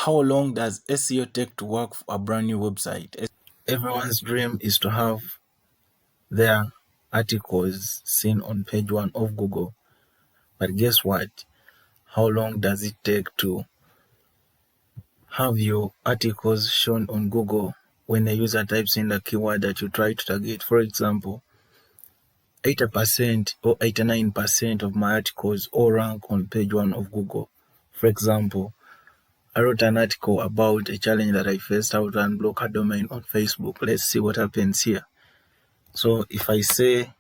How long does SEO take to work for a brand new website? Everyone's dream is to have their articles seen on page 1 of Google. But guess what? How long does it take to have your articles shown on Google when a user types in the keyword that you try to target? For example, 80% or 89% of my articles all rank on page 1 of Google. For example, I wrote an article about a challenge that I faced, how to unblock a domain on Facebook. Let's see what happens here. So if I say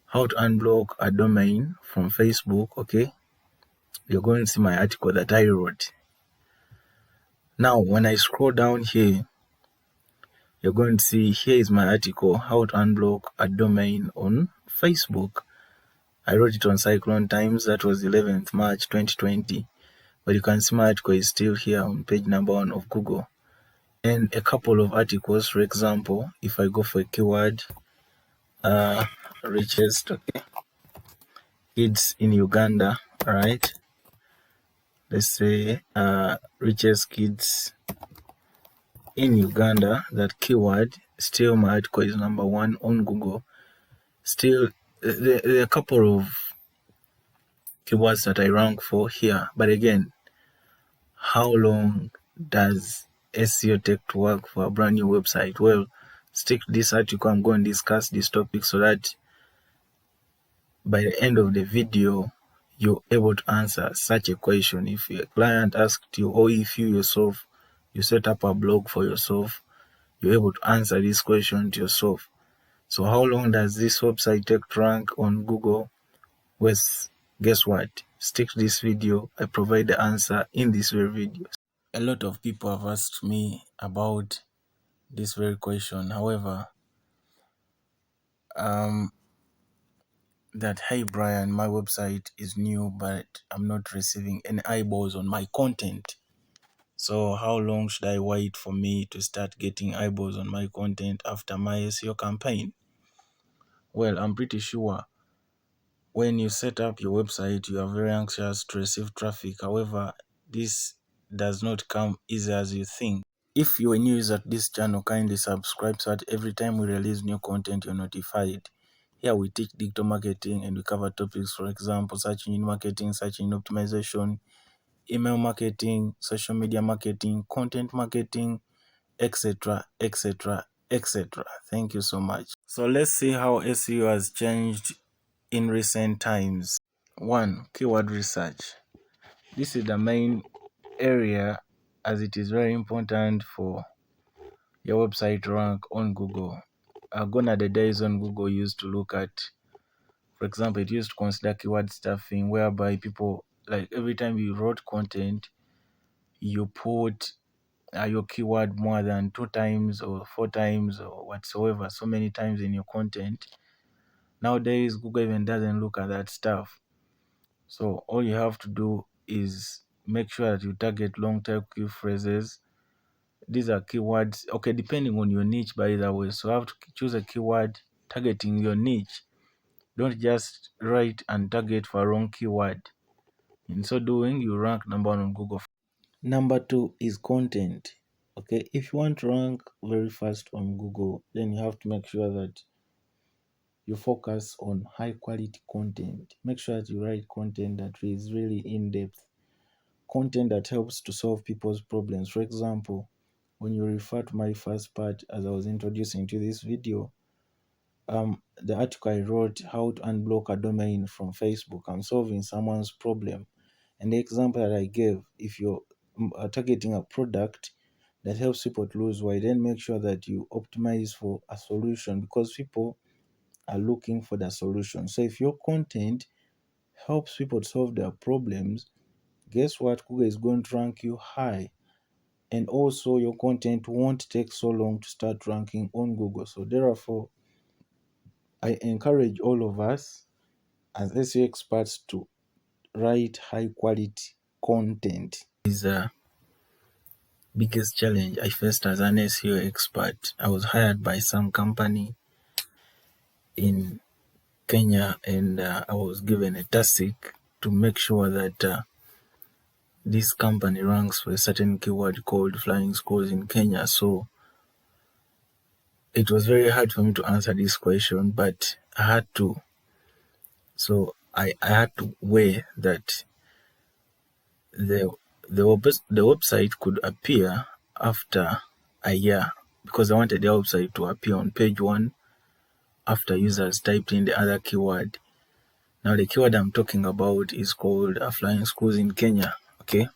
how to unblock a domain from Facebook, okay, you're going to see my article that I wrote. Now, when I scroll down here, you're going to see here is my article, how to unblock a domain on Facebook. I wrote it on Cyclone Times, that was 11th March 2020. But you can see my article is still here on page number 1 of Google. And a couple of articles, for example, if I go for a keyword, richest kids in Uganda, alright? Let's say richest kids in Uganda, that keyword, still my article is number 1 on Google. Still, there are a couple of keywords that I rank for here. But again, how long does SEO take to work for a brand new website? Well, stick to this article. I'm going to discuss this topic so that by the end of the video, you're able to answer such a question. If a client asked you, or if you yourself, you set up a blog for yourself, you're able to answer this question to yourself. So how long does this website take to rank on Google? Well, guess what? Stick to this video. I provide the answer in this very video. A lot of people have asked me about this very question. However, that, hey Brian, my website is new, but I'm not receiving any eyeballs on my content. So how long should I wait for me to start getting eyeballs on my content after my SEO campaign? Well, I'm pretty sure when you set up your website, you are very anxious to receive traffic. However, this does not come easy as you think. If you are new to this channel, kindly subscribe so that every time we release new content, you're notified. Here we teach digital marketing and we cover topics, for example, search engine marketing, search engine optimization, email marketing, social media marketing, content marketing, etc., etc., etc. Thank you so much. So let's see how SEO has changed in recent times. 1. Keyword research. This is the main area, as it is very important for your website to rank on Google. Gone are the days when Google used to look at, for example, it used to consider keyword stuffing, whereby people, like every time you wrote content, you put your keyword more than 2 times or 4 times or whatsoever, so many times in your content. Nowadays, Google even doesn't look at that stuff. So all you have to do is make sure that you target long tail key phrases. These are keywords, okay, depending on your niche, by the way. So you have to choose a keyword targeting your niche. Don't just write and target for a wrong keyword. In so doing, you rank number 1 on Google. Number 2 is content. Okay, if you want to rank very fast on Google, then you have to make sure that you focus on high quality content. Make sure that you write content that is really in depth, content that helps to solve people's problems. For example, when you refer to my first part as I was introducing to this video, the article I wrote, how to unblock a domain from Facebook. I'm solving someone's problem. And the example that I gave, if you're targeting a product that helps people to lose weight, then make sure that you optimize for a solution, because people are looking for the solution. So if your content helps people solve their problems, guess what? Google is going to rank you high. And also your content won't take so long to start ranking on Google. So therefore, I encourage all of us as SEO experts to write high quality content. Is the biggest challenge I faced as an SEO expert. I was hired by some company in Kenya, and I was given a task to make sure that this company ranks for a certain keyword called flying schools in Kenya. So it was very hard for me to answer this question, but I had to. So I had to weigh that the the website could appear after a year, because I wanted the website to appear on page 1 after users typed in the other keyword. Now the keyword I'm talking about is called flying schools in Kenya. Okay,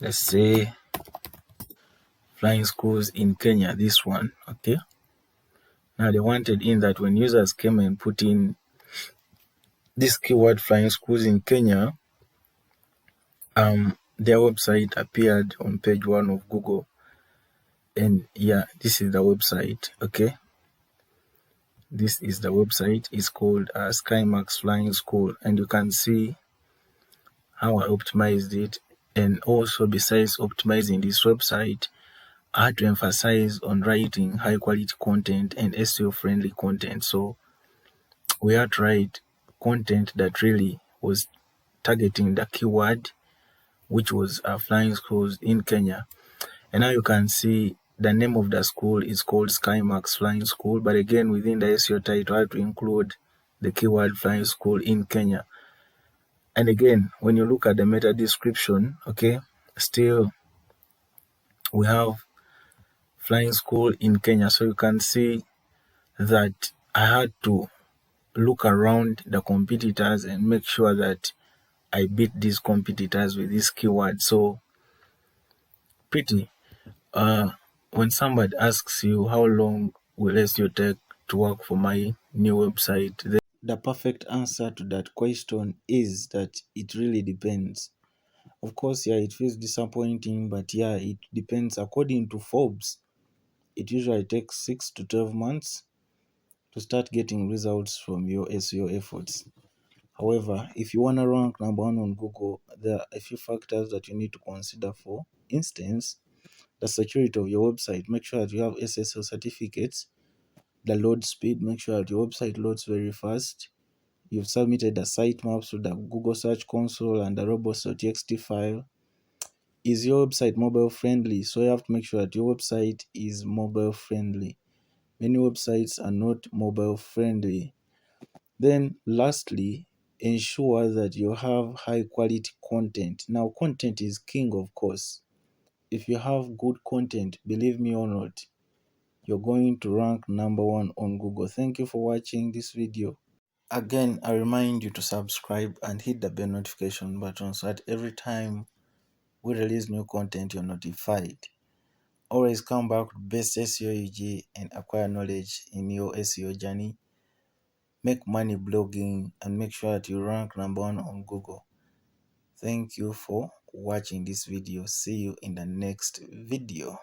let's say flying schools in Kenya, this one. Okay, now they wanted in that when users came and put in this keyword flying schools in Kenya, their website appeared on page 1 of Google. And yeah, this is the website. Okay, this is the website. It's called Skymax Flying School, and you can see how I optimized it. And also, besides optimizing this website, I had to emphasize on writing high quality content and SEO friendly content. So we had to write content that really was targeting the keyword, which was flying schools in Kenya. And now you can see the name of the school is called Skymax Flying School, but again, within the SEO title, I had to include the keyword flying school in Kenya. And again, when you look at the meta description, okay, still we have flying school in Kenya. So you can see that I had to look around the competitors and make sure that I beat these competitors with this keyword. So pretty, when somebody asks you how long will SEO take to work for my new website, the perfect answer to that question is that it really depends. Of course, yeah, it feels disappointing, but yeah, it depends. According to Forbes, it usually takes 6 to 12 months to start getting results from your SEO efforts. However, if you want to rank number 1 on Google, there are a few factors that you need to consider. For instance, the security of your website. Make sure that you have SSL certificates. The load speed, make sure that your website loads very fast. You've submitted the sitemaps to the Google Search Console and the robots.txt file. Is your website mobile friendly? So you have to make sure that your website is mobile friendly. Many websites are not mobile friendly. Then lastly, ensure that you have high quality content. Now, content is king, of course. If you have good content, believe me or not, you're going to rank number 1 on Google. Thank you for watching this video. Again, I remind you to subscribe and hit the bell notification button so that every time we release new content, you're notified. Always come back to best SEO UG and acquire knowledge in your SEO journey. Make money blogging and make sure that you rank number 1 on Google. Thank you for watching this video. See you in the next video.